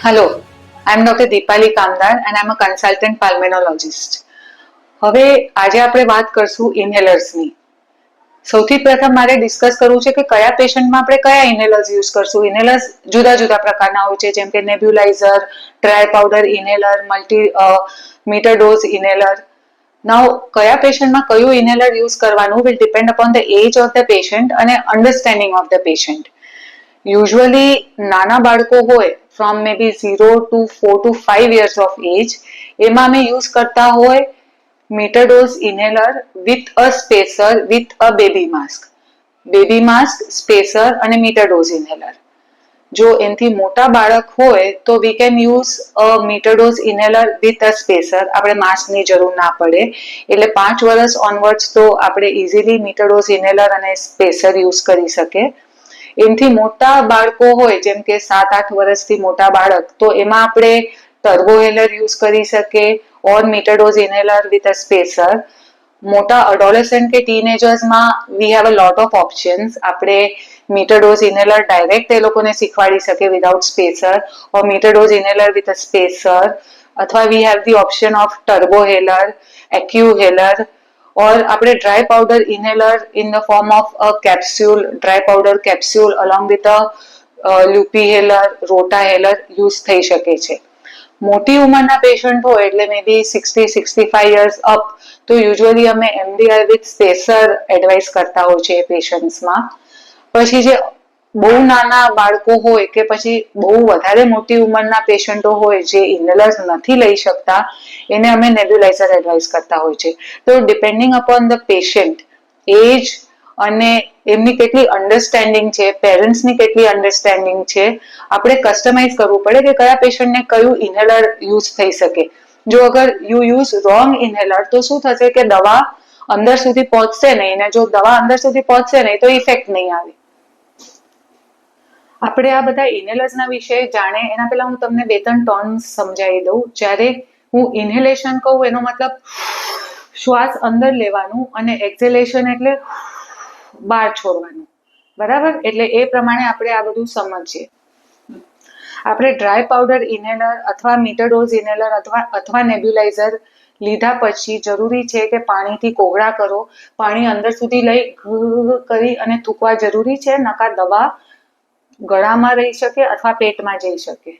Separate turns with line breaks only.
Hello, I'm Dr. Deepali Kamdar and I'm a consultant pulmonologist. હવે આજે આપણે વાત કરશું ઇન્હેલર્સની. સૌથી પ્રથમ મારે ડિસ્કસ કરવું છે કે કયા પેશન્ટમાં આપણે કયા ઇન્હેલર્સ યુઝ કરશું. ઇન્હેલર્સ જુદા જુદા પ્રકારના હોય છે, જેમ કે nebuliser, dry powder inhaler, meter dose inhaler. Now કયા પેશન્ટમાં કયું ઇન્હેલર યુઝ કરવાનું will depend upon the age of the patient અને understanding of the patient. Usually નાના બાળકો હોય from May B 0 to 4 to 5 years of age, એમાં અમે યુઝ કરતા હોય meter dose inhaler with a spacer with a baby mask. Baby mask, spacer અને meter dose inhaler. જો એનાથી મોટા બાળક હોય તો we can use a meter dose inhaler with a spacer. આપણે માસ્કની જરૂર ના પડે. એટલે 5 વર્ષ ઓનવર્ડ્સ તો આપણે ઇઝીલી મીટર ડોઝ ઇન્હેલર અને સ્પેસર યુઝ કરી શકે. એનાથી મોટા બાળકો હોય જેમ કે 7-8 વર્ષથી મોટા બાળક, તો એમાં આપણે ટર્બોહેલર યુઝ કરી શકે or meter dose inhaler with a spacer. મોટા અડોલેસન્ટ કે ટીનેજર્સમાં we have a lot of options. આપણે મીટર ડોઝ ઇન્હેલર ડાયરેક્ટ એ લોકોને શીખવાડી શકે without spacer, or meter dose inhaler with a spacer, અથવા we have the option of Turbohaler, Accuhaler, or આપણે dry powder inhaler in the form of a capsule, dry powder capsule along with a lupiheller, rotaheller use થઈ શકે છે. મોટી ઉંમરના patient હોય એટલે મે બી 60-65 years up, તો યુઝ્યુઅલી અમે એમડીઆર વિથ સ્પેસર એડવાઇસ કરતા હોય છે એ પેશન્ટ્સમાં. પછી જે બહુ નાના બાળકો હોય કે પછી બહુ વધારે મોટી ઉંમરના પેશન્ટો હોય જે ઇન્હેલર્સ નથી લઈ શકતા, એને અમે નેબ્યુલાઇઝર એડવાઇસ કરતા હોય છે. તો ડિપેન્ડિંગ અપોન ધ પેશન્ટ, એજ અને એમની કેટલી અન્ડરસ્ટેન્ડિંગ છે, પેરેન્ટ્સની કેટલી અન્ડરસ્ટેન્ડિંગ છે, આપણે કસ્ટમાઇઝ કરવું પડે કે કયા પેશન્ટને કયું ઇન્હેલર યુઝ થઈ શકે. જો અગર યુ યુઝ રોંગ ઇન્હેલર તો શું થશે કે દવા અંદર સુધી પહોંચશે નહીં, અને જો દવા અંદર સુધી પહોંચશે નહીં તો ઇફેક્ટ નહીં આવે. આપણે આ બધા ઇન્હેલર્સના વિશે જાણે એના પહેલા હું તમને 2-3 ટર્મ્સ સમજાવી દઉં. જ્યારે હું ઇન્હેલેશન કહું એનો મતલબ શ્વાસ અંદર લેવાનું અને એક્ઝેલેશન એટલે બહાર છોડવાનું. બરાબર? એટલે એ પ્રમાણે આપણે આ બધું સમજીએ. આપણે ડ્રાય પાવડર ઇન્હેલર અથવા મીટર ડોઝ ઇન્હેલર અથવા નેબ્યુલાઇઝર લીધા પછી જરૂરી છે કે પાણીથી કોગળા કરો. પાણી અંદર સુધી લઈ કરી અને થૂકવા જરૂરી છે, નકા દવા ગળામાં રહી શકે અથવા પેટમાં જઈ શકે.